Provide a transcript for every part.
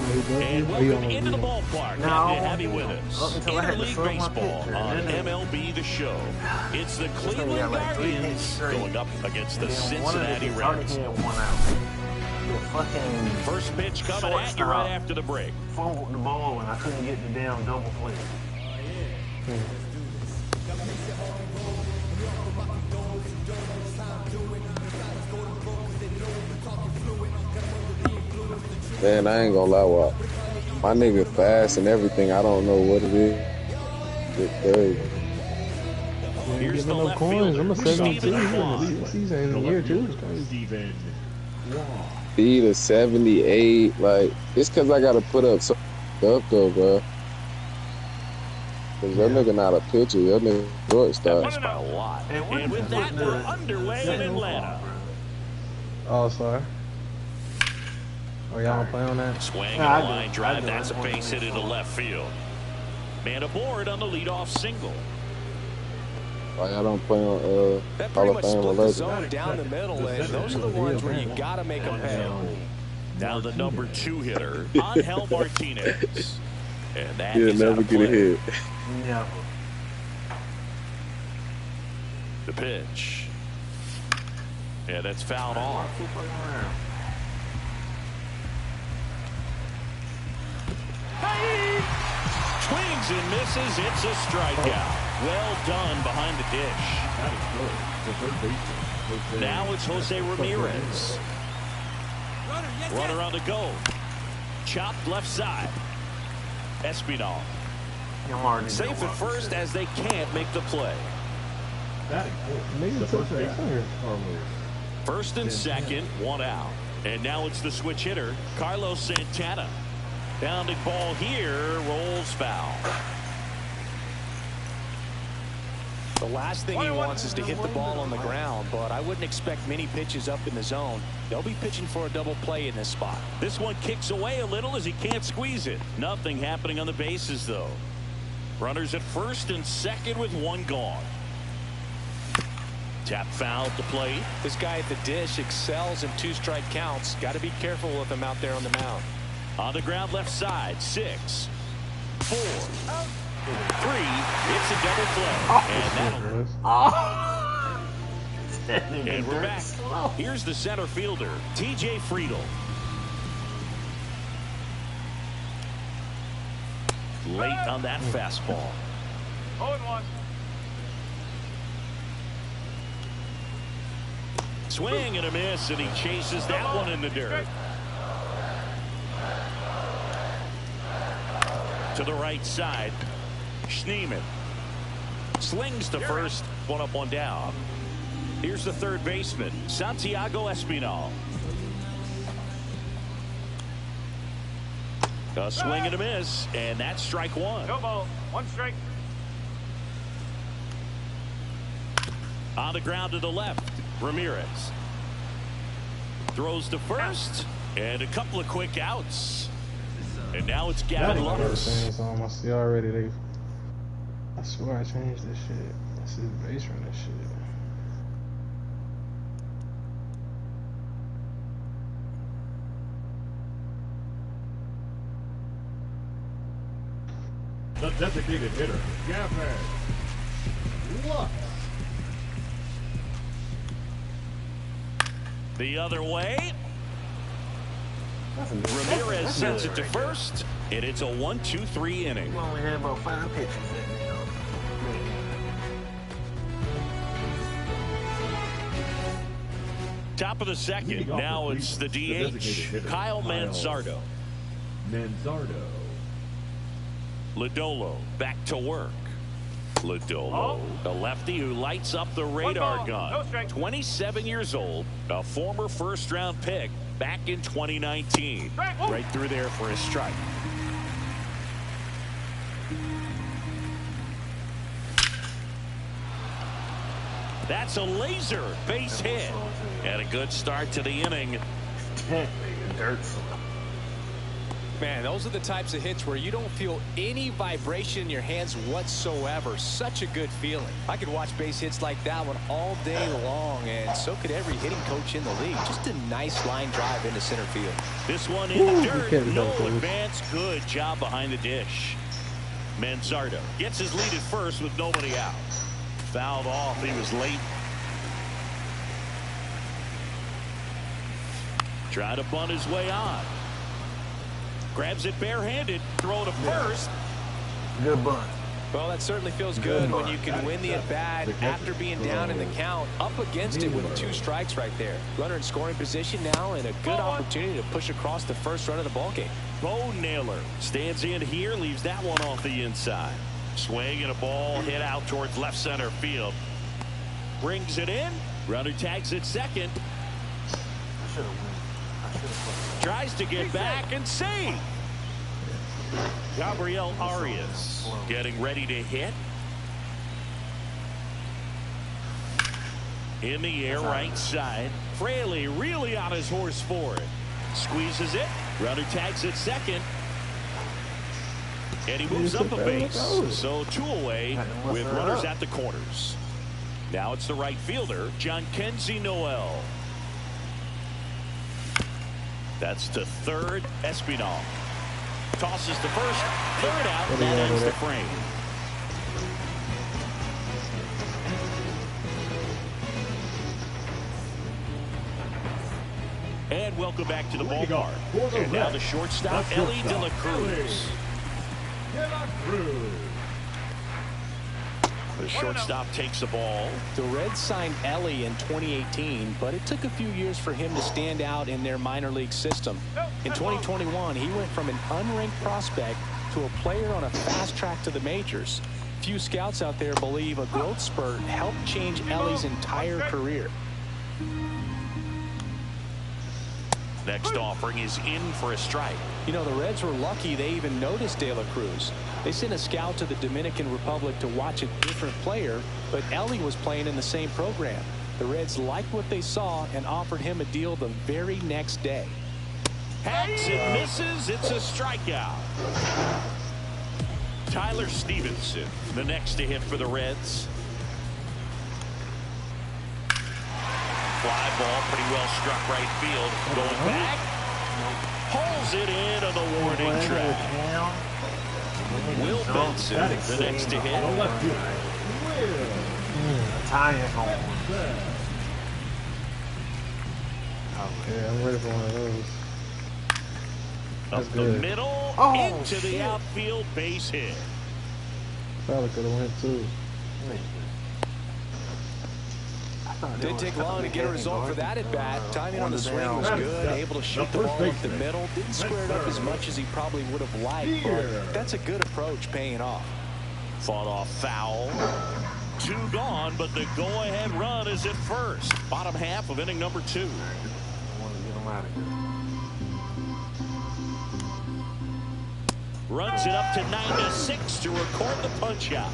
And welcome into the ballpark. Happy to have you with us. Interleague Baseball on MLB The Show. It's the Cleveland Guardians going up against the Cincinnati Reds. First pitch coming at you right after the break. Fumbled the ball and I couldn't get the damn double play. Man, I ain't gonna lie, Walt. My nigga fast and everything. I don't know what it is. It's crazy. Here's the left coins. fielder, I'm gonna say Steven season in a year too. Steven. Speed of 78. Like, it's because I gotta put up some stuff though, bro. Cause that nigga not a pitcher. That nigga shortstop. That's by a lot. And with that, we're underway in Atlanta. All-Star. Oh, y'all want to play on that? Swing and a line drive. That's a base hit into left field. Man aboard on the leadoff single. Why y'all don't play on that Hall pretty of much Fame split the 11? zone down the middle, and those are the ones where you gotta make them pay. Now the number 2 hitter, Angel Martinez. And that He'll is never get a hit. Never. The pitch. Yeah, that's fouled off. Swings and misses. It's a strikeout. Well done behind the dish. Now it's Jose Ramirez. Runner on the go. Chopped left side. Espinal. Safe at first as they can't make the play. First and second, one out. And now it's the switch hitter, Carlos Santana. Bounding ball here, rolls foul. The last thing he wants is to hit the ball on the ground, but I wouldn't expect many pitches up in the zone. They'll be pitching for a double play in this spot. This one kicks away a little as he can't squeeze it. Nothing happening on the bases, though. Runners at first and second with one gone. Tap foul at the plate. This guy at the dish excels in 2-strike counts. Got to be careful with him out there on the mound. On the ground left side, 6, 4, 3. It's a double play. And we're back. Here's the center fielder, TJ Friedl. Late on that fastball. 0-1. Swing and a miss, and he chases that one in the dirt. To the right side, Schneemann slings to first, one up, one down. Here's the third baseman, Santiago Espinal. A swing and a miss, and that's strike one. No ball, 1 strike. On the ground to the left, Ramirez throws to first, and a couple of quick outs. And now it's Gavin Lux. I see already. I swear I changed this shit. This is base run this shit. The designated hitter, Gavin Lux. The other way. Ramirez sends it to first, and it's a 1-2-3 inning. We only had about 5 pitches. Top of the second. Now it's the DH, Kyle Manzardo. Lodolo back to work. Lodolo, the lefty who lights up the radar gun. 27 years old, a former first-round pick back in 2019. Right through there for a strike. That's a laser base hit. And a good start to the inning. Man, those are the types of hits where you don't feel any vibration in your hands whatsoever. Such a good feeling. I could watch base hits like that one all day long, and so could every hitting coach in the league. Just a nice line drive into center field. This one in the dirt. can't No help those. advance. Good job behind the dish. Manzardo gets his lead at first with nobody out. Fouled off. He was late. Trying to bunt his way on. Grabs it barehanded. Throw to first. Good bunt. Well, that certainly feels good when you can win the at-bat after being down in the count, up against it with 2 strikes right there. Runner in scoring position now, and a good opportunity to push across the first run of the ballgame. Bo Naylor stands in here, leaves that one off the inside. Swing and a ball hit out towards left center field. Brings it in. Runner tags it second. I should have won. I should have. Tries to get back and save. Gabriel Arias getting ready to hit. In the air, right side. Fraley really on his horse for it. Squeezes it. Runner tags it second. And he moves up a base. So 2 away with runners at the corners. Now it's the right fielder, Jhonkensy Noel. That's to third, Espinal. Tosses to first, third out, and that ends the frame. And welcome back to the ballpark. And now the shortstop, Elly De La Cruz. The shortstop takes the ball. The Reds signed Elly in 2018, but it took a few years for him to stand out in their minor league system. In 2021, he went from an unranked prospect to a player on a fast track to the majors. Few scouts out there believe a growth spurt helped change Elly's entire career. Next offering is in for a strike. You know, the Reds were lucky they even noticed De La Cruz. They sent a scout to the Dominican Republic to watch a different player, but Elly was playing in the same program. The Reds liked what they saw and offered him a deal the very next day. Hacks and misses. It's a strikeout. Tyler Stevenson, the next to hit for the Reds. Fly ball, pretty well struck right field. Going back. Pulls it in on the warning track. Will Benson, the next to hit. Tying home. Yeah, I'm ready for one of those. That's Up good. the middle, into the outfield, base hit. Probably could have went too. Didn't take long to get a result for that at bat. Timing on the swing was good. Able to shoot the ball up the middle. Didn't square it up as much as he probably would have liked, but that's a good approach, paying off. Fought off foul. 2 gone, but the go-ahead run is at first. Bottom half of inning number 2. I want to get him out of here. Runs it up to 96 to record the punch out.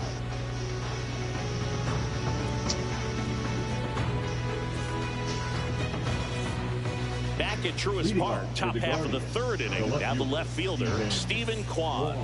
Back at Truist Park, top half of the 3rd inning. Down the left fielder, Stephen Kwan.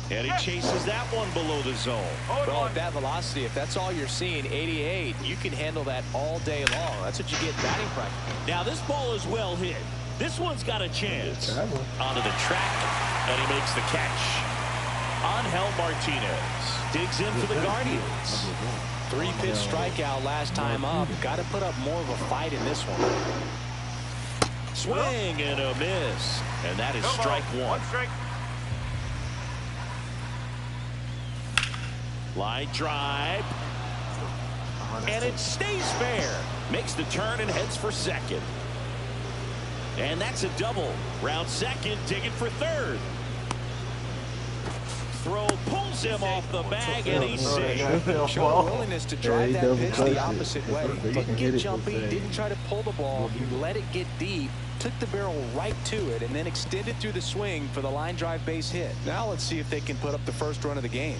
And he chases that one below the zone. Well, at that velocity, if that's all you're seeing, 88, you can handle that all day long. That's what you get in batting practice. Now this ball is well hit. This one's got a chance. Onto the track, and he makes the catch. Angel Martinez digs in for the Guardians. 3-pitch strikeout last time up. Got to put up more of a fight in this one. Swing and a miss. And that is strike 1. Line drive. And it stays fair. Makes the turn and heads for second. And that's a double. Round second, digging for third. Throw pulls him off the bag, and he's safe. Showing willingness to drive that pitch the it. opposite way. Didn't get jumpy, didn't try to pull the ball. He let it get deep, took the barrel right to it, and then extended through the swing for the line drive base hit. Now let's see if they can put up the first run of the game.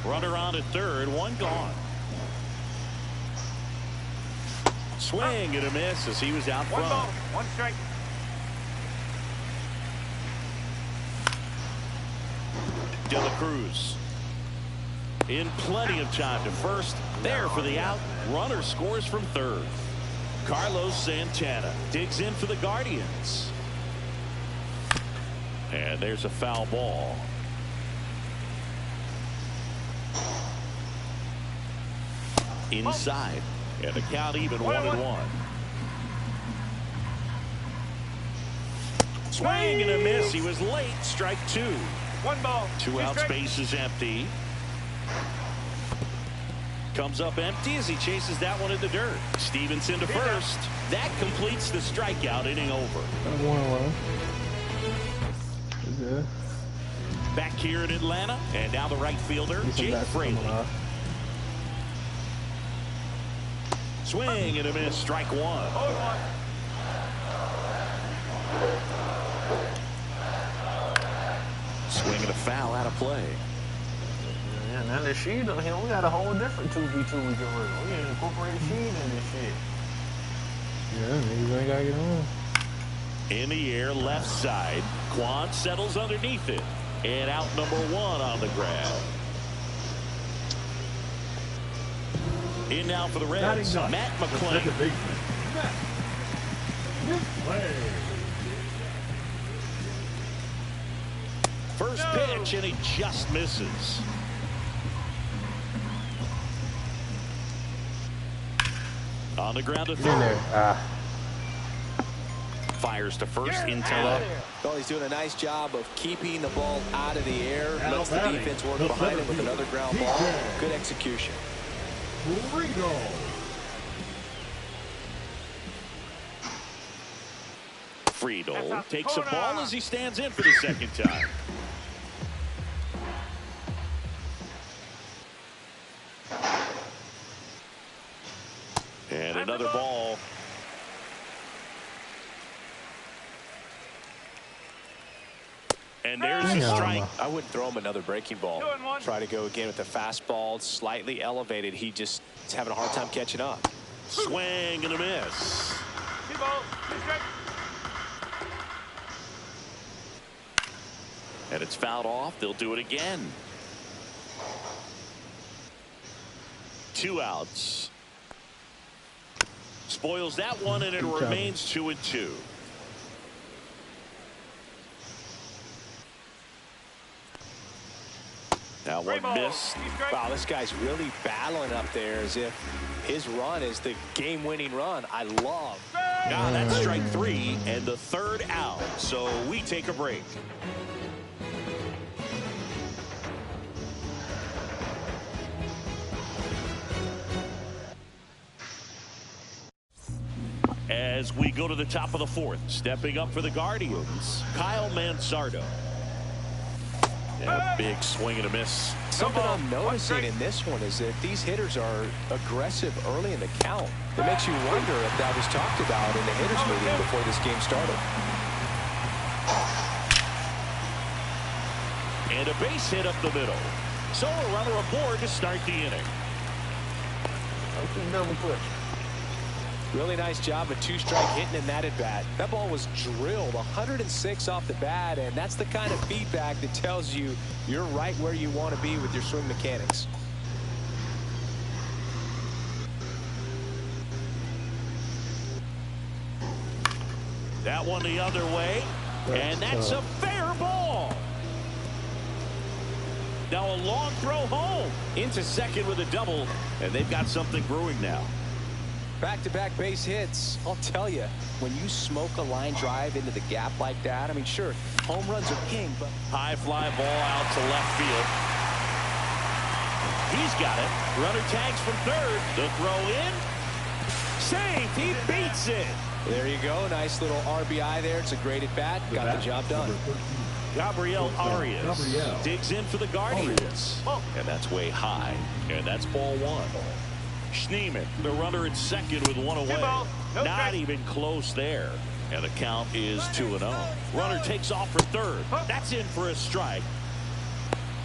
Runner on at third, 1 gone. Swing and a miss as he was out One front. ball, one strike. De La Cruz in plenty of time to first. There for the out. Runner scores from third. Carlos Santana digs in for the Guardians. And there's a foul ball. Inside. And the count even 1-1. Swing and a miss. He was late. Strike two. One ball. Two out, space is empty. Comes up empty as he chases that one in the dirt. Stevenson to first. That completes the strikeout. Inning over. 1-1. Good. Back here in Atlanta, and now the right fielder, Jake Fraley. Swing and a miss. Strike one. 0-1. Swing and a foul out of play. And then the sheet, we got a whole different 2v2 we can run. We can incorporate sheet in this shit. Yeah, niggas ain't gotta get on. In the air, left side. Quan settles underneath it. And out number one on the grab. In now for the Reds, Matt McClain. First pitch, and he just misses. On the ground to third. Fires to first in time. Well, he's doing a nice job of keeping the ball out of the air. Lets the defense work behind him with another ground ball. Good execution. Friedel takes a ball as he stands in for the second time. And another ball. And there's a strike. I wouldn't throw him another breaking ball. Try to go again with the fastball, slightly elevated. He just is having a hard time catching up. Swing and a miss. 2 balls, 2 strikes. And it's fouled off. They'll do it again. 2 outs. Spoils that one, and it remains 2-2. Now one missed. Wow, this guy's really battling up there as if his run is the game-winning run. I love. Now that's strike 3 and the third out. So we take a break. As we go to the top of the fourth, stepping up for the Guardians, Kyle Manzardo. And a big swing and a miss. Something I'm noticing in this one is that these hitters are aggressive early in the count. It makes you wonder if that was talked about in the hitters meeting before this game started. And a base hit up the middle. So a runner aboard to start the inning. Double push. Really nice job of 2-strike hitting in that at bat. That ball was drilled 106 off the bat, and that's the kind of feedback that tells you you're right where you want to be with your swing mechanics. That one the other way, and that's a fair ball. Now a long throw home into second with a double, and they've got something brewing now. Back-to-back base hits. I'll tell you, when you smoke a line drive into the gap like that, I mean, sure, home runs are king, but High fly ball out to left field. He's got it. Runner tags from third. The throw in. Saved. He beats it. there you go. Nice little RBI there. It's a great at-bat. Got the job done. Gabriel Arias digs in for the Guardians. And that's way high. And that's ball one. Schneemann, the runner at second with one away. Not even close there. And the count is 2-0. Runner takes off for third. That's in for a strike.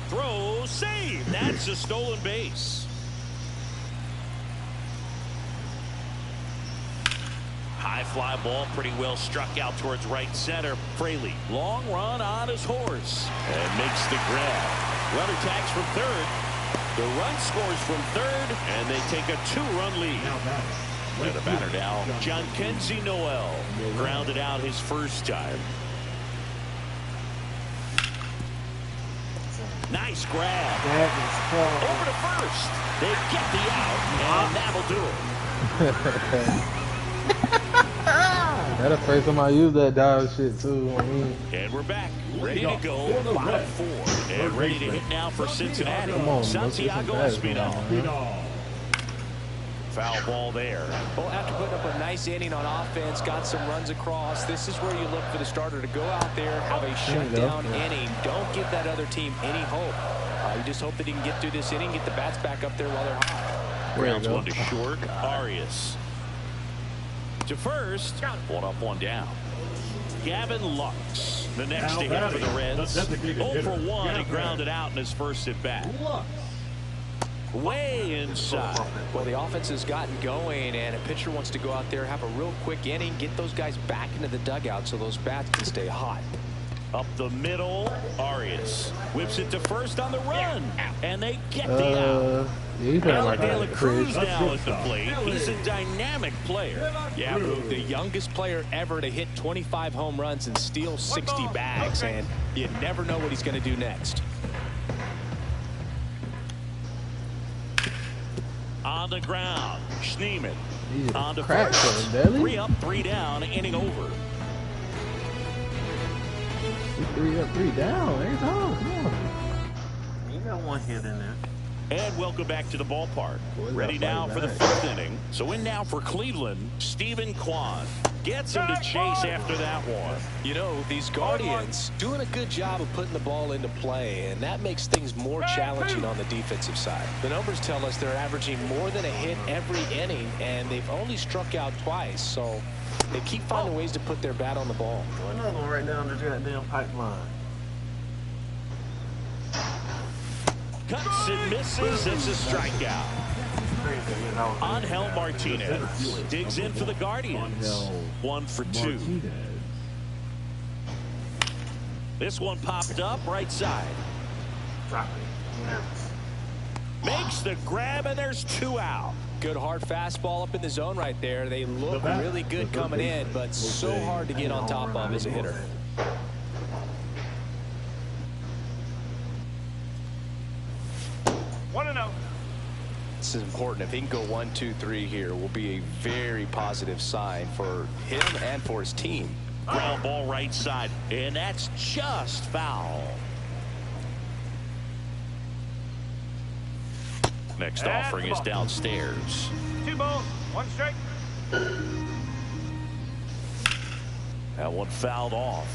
Throw, save. That's a stolen base. High fly ball pretty well struck out towards right center. Fraley, long run on his horse and makes the grab. Runner tags from third. The run scores from third, and they take a 2-run lead. And the batter now, John Kenzie Noel, grounded out his first time. Nice grab. Over to first. They get the out, and that'll do it. That's the first time I used that dog shit too. And we're back, ready to go, bottom 4. And ready to hit now for Cincinnati. Come on, Santiago Espinal. Foul ball there. Well, after putting up a nice inning on offense, got some runs across, this is where you look for the starter to go out there, have a shutdown inning. Don't give that other team any hope. You just hope that he can get through this inning, get the bats back up there while they're hot. Grounds one to short. Arias to first. 1 up, 1 down. Gavin Lux, the next to hit for the Reds. 0 for 1. He grounded out in his first at bat. Way inside. Well, the offense has gotten going, and a pitcher wants to go out there, have a real quick inning, get those guys back into the dugout so those bats can stay hot. Up the middle, Arias whips it to first on the run, and they get the out. Alec De La Cruz now at the plate. He's a dynamic player. Yeah, the youngest player ever to hit 25 home runs and steal 60 bags, and you never know what he's going to do next. On the ground, Schneemann on to crack first. 3 up, 3 down, inning over. 3 up, 3 down. Every time. Come on. You got 1 hit in there. And welcome back to the ballpark. Ready now for the 5th inning. So in now for Cleveland, Stephen Kwan. Gets him to chase after that one. You know, these Guardians doing a good job of putting the ball into play, and that makes things more challenging on the defensive side. The numbers tell us they're averaging more than a hit every inning, and they've only struck out twice, so they keep finding ways to put their bat on the ball. Another one right down the goddamn pipeline. Cuts and misses. It's a strikeout. Angel Martinez digs in for the Guardians. 1 for 2. This one popped up right side. Makes the grab, and there's 2 out. Good hard fastball up in the zone right there. They look really good coming in, but so hard to get on top of as a hitter. This is important. If he can go 1, 2, 3 here, will be a very positive sign for him and for his team. Ground ball right side, and that's just foul. Next offering is downstairs. 2 balls, 1 strike. That one fouled off.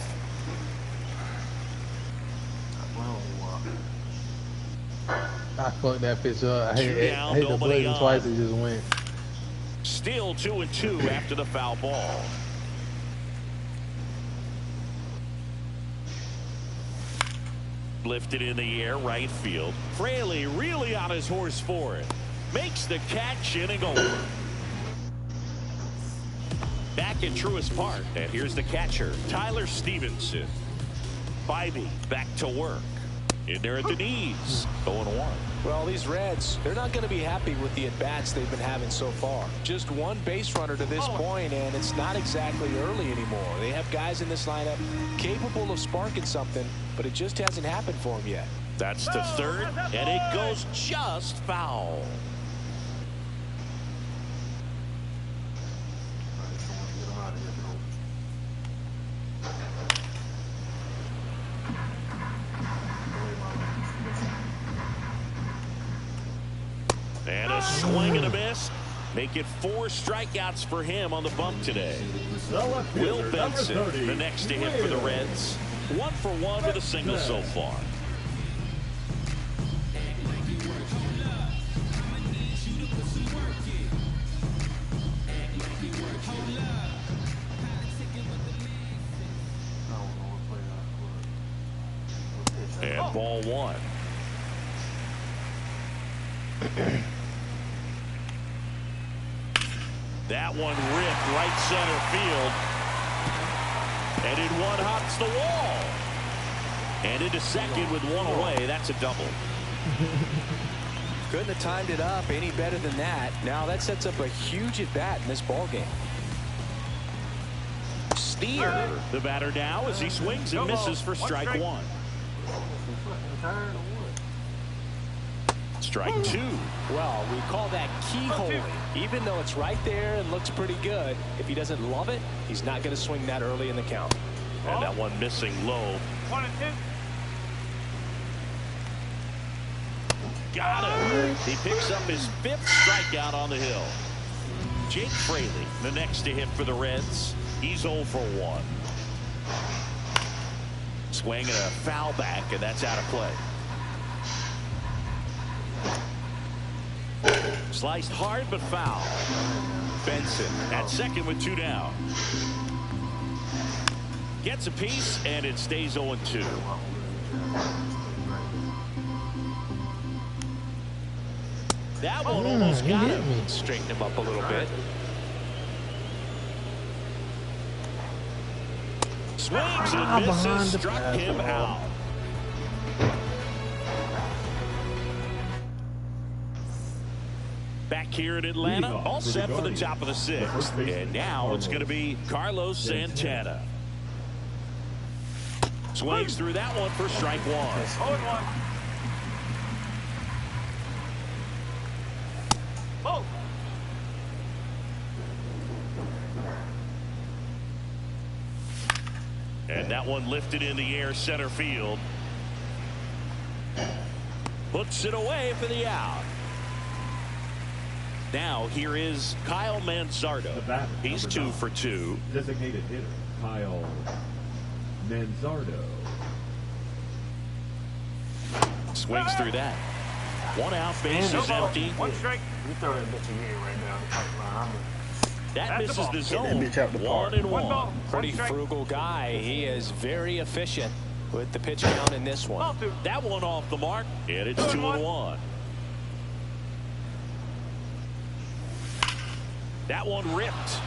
I fucked that pitch up. I hit the button twice. It just went. Still 2 and 2 after the foul ball. Lifted in the air, right field. Fraley really on his horse for it. Makes the catch, inning over. Back at Truist Park, and here's the catcher, Tyler Stevenson. Bybee back to work. In there at the knees, 0-1. Well, these Reds, they're not going to be happy with the at-bats they've been having so far. Just 1 base runner to this point, and it's not exactly early anymore. They have guys in this lineup capable of sparking something, but it just hasn't happened for them yet. That's to third, and it goes just foul. And a swing and a miss. Make it 4 strikeouts for him on the bump today. Will Benson, the next to hit for the Reds. 1 for 1 with a single so far. And ball 1. That one ripped right center field. And in one hops the wall. And into second with one away. That's a double. Couldn't have timed it up any better than that. Now that sets up a huge at bat in this ball game. Steer, the batter now as he swings and misses for strike one. Strike two. Well, we call that keyholing. Even though it's right there and looks pretty good, if he doesn't love it, he's not going to swing that early in the count. And that one missing low. 1-2. Got him. He picks up his 5th strikeout on the hill. Jake Fraley, the next to hit for the Reds. He's 0 for 1. Swing and a foul back, and that's out of play. Sliced hard but foul. Benson at second with 2 down. Gets a piece, and it stays 0-2. That one almost got him. Straighten him up a little bit. Swings and misses, struck him out. Back here in Atlanta, all set for the top of the 6th. And now it's going to be Carlos Santana. Swings through that one for strike 1. 0-1. Oh. And that one lifted in the air center field. Puts it away for the out. Now here is Kyle Manzardo. He's 2 for 2. Designated hitter, Kyle Manzardo. Swings through that. 1 out, base is empty. 1 strike. You throw that bitch again right down the pipeline. That misses the zone. That bitch out the park. 1-1. Pretty frugal guy. He is very efficient with the pitch count in this one. That one off the mark, and it's 2-1. That one ripped.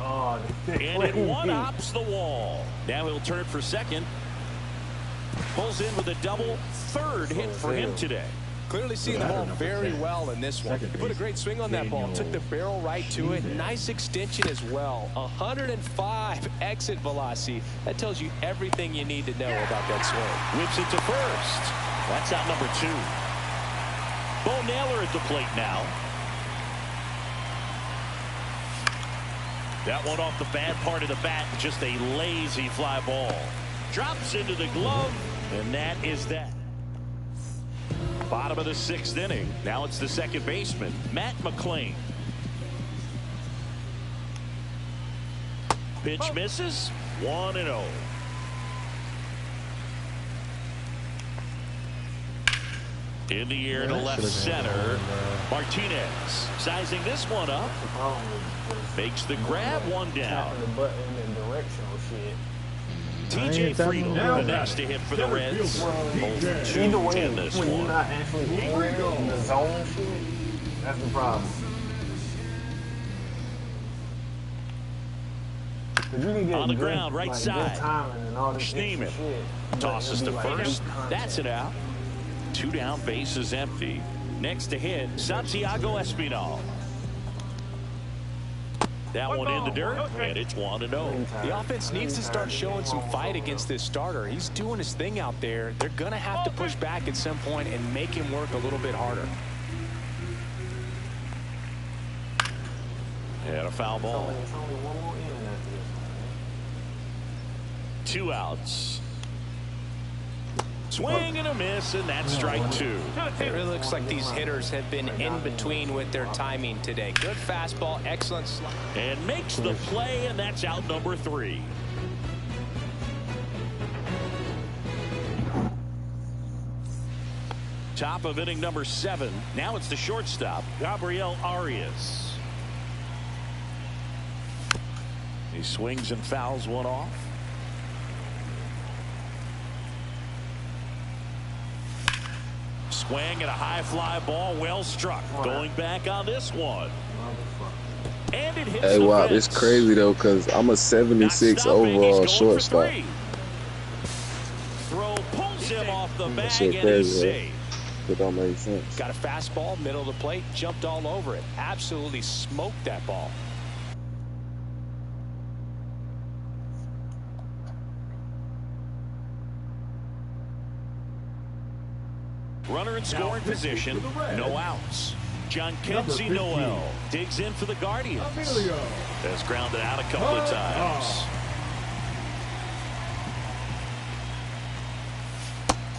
Oh, And it one hops the wall. Now he'll turn for second. Pulls in with a double. 3rd hit for him today. Clearly seeing the ball very well in this one. He put a great swing on that ball. Took the barrel right to it. Nice extension as well. 105 exit velocity. That tells you everything you need to know about that swing. Whips it to first. That's out number 2. Bo Naylor at the plate now. That one off the bad part of the bat. Just a lazy fly ball. Drops into the glove, and that is that. Bottom of the 6th inning. Now it's the second baseman, Matt McLain. Pitch misses. 1-0. In the air to left center. Martinez sizing this one up. Makes the grab, 1 down. The button and directional shit. TJ Friedl, the next to hit for the Reds. Either way, in this when you're one. not actually in the zone shit, that's the problem. You can get On the good, ground, right like, side. good timing and all this extra Schneemann shit, but tosses to it'll be like first. contact. That's it out. 2 down, base is empty. Next to hit, Santiago Espinal. That one in the dirt, and it's 1-0. The offense needs to start showing some fight against this starter. He's doing his thing out there. They're going to have to push back at some point and make him work a little bit harder. And a foul ball. It's only one more inning after this, 2 outs. Swing and a miss, and that's strike 2. It really looks like these hitters have been in between with their timing today. Good fastball, excellent slide. And makes the play, and that's out number 3. Top of inning number 7. Now it's the shortstop, Gabriel Arias. He swings and fouls one off. Swing and a high fly ball, well struck. Going back on this one. And it hits Hey, the wow, fence. it's crazy though, cause I'm a 76 overall shortstop. Throw pulls him off the That bag shit and he's crazy, safe. It don't make sense. Got a fastball, middle of the plate, jumped all over it. Absolutely smoked that ball. Runner in scoring position, no outs. John Kempsey Noel digs in for the Guardians. Has grounded out a couple of times.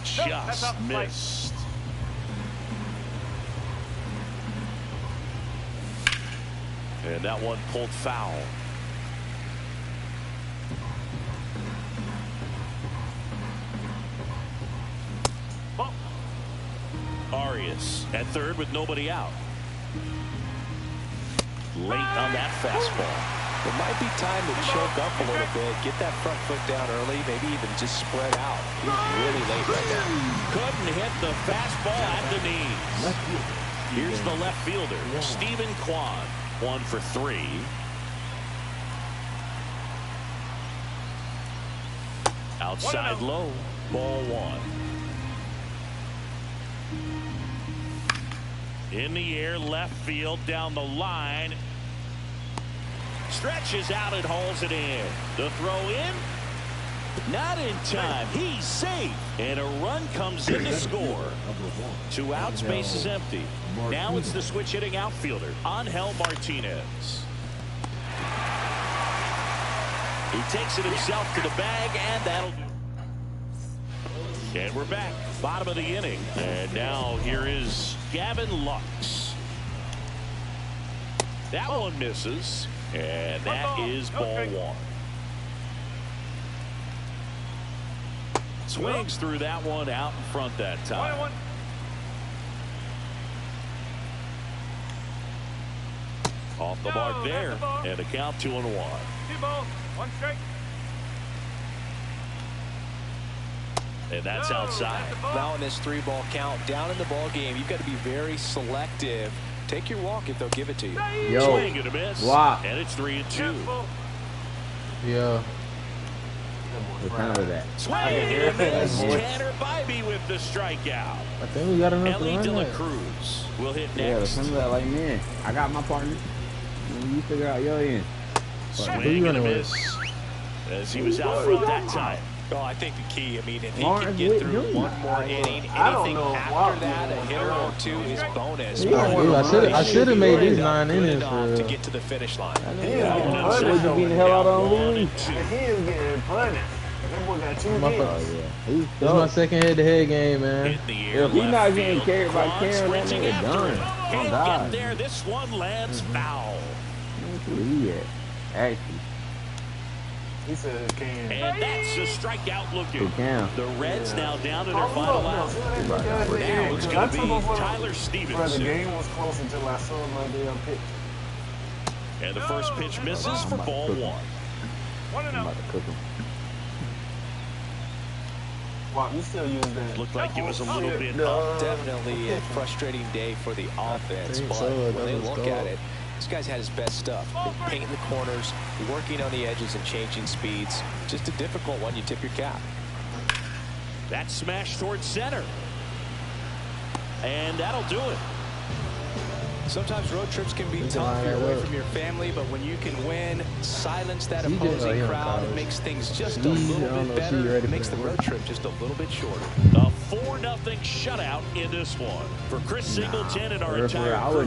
Just missed. And that one pulled foul. Arias at third with nobody out. Late on that fastball. It might be time to choke up a little bit, get that front foot down early, maybe even just spread out. He's really late right now. Couldn't hit the fastball at the knees. Here's the left fielder, Stephen Kwan, 1 for 3. Outside low, ball 1. In the air, left field, down the line. Stretches out and hauls it in. The throw in. Not in time. He's safe. And a run comes in to score. 2 outs, base is empty. Now it's the switch hitting outfielder, Angel Martinez. He takes it himself to the bag, and that'll do. And we're back. Bottom of the inning. And now here is Gavin Lux. That one misses. And that is ball 1. Swings through that one out in front that time. Off the mark there. And a count 2-1. 2 balls, 1 strike. And that's outside. Now in this 3-ball count, down in the ball game, you've got to be very selective. Take your walk if they'll give it to you. Swing and a miss. Wow. And it's 3-2. Yeah. Remember that. Swing and a miss. Tanner Bybee with the strikeout. I think we got enough to Ellie run De La that. Cruz will hit Yeah, next. remember that, like, man, I got my partner. You figure out your end. Who Swing you and a running with? miss. As he was out front that time. Oh, I think the key, I mean, if he Lawrence can get through Whit Jr. one more inning, I don't anything know. after that, a hitter or 2 is bonus. Dude, I should have made these 9 innings for to real. get to the finish line. Boys are beating the hell out of One Louis. and 2. He is getting punished. That boy got 2 Motherfucker. hits. He's This is my tough. second head-to-head game, man. In the air, If he's left not getting field. carried by Kwan Karen, that sprinting nigga after done. him. Oh, Can't God. get there. This one lands foul. Where he at? Actually, He said, "Can." And that's a strikeout looking. Cam. The Reds now down to their final out. Now it's going to be Tyler Bro, the Stevenson. game was close until I saw my damn pitch. And the first pitch misses for ball 1. 1 and I'm 0. about to cook him. Wow, you still use that. Looked like it was a little bit up. Definitely a frustrating day for the offense, think but so. when they Let's look go. at it, this guy's had his best stuff. Painting the corners, working on the edges and changing speeds. Just a difficult one. You tip your cap. That smash towards center. And that'll do it. Sometimes road trips can be He's tough. lying You're at away work. from your family, but when you can win, silence that CJ, opposing on crowd, it college. makes things just a I little don't bit know if better. you're ready It for makes the that. road trip just a little bit shorter. A 4-0 shutout in this one. For Chris Singleton and our For real, entire I crew. wouldn't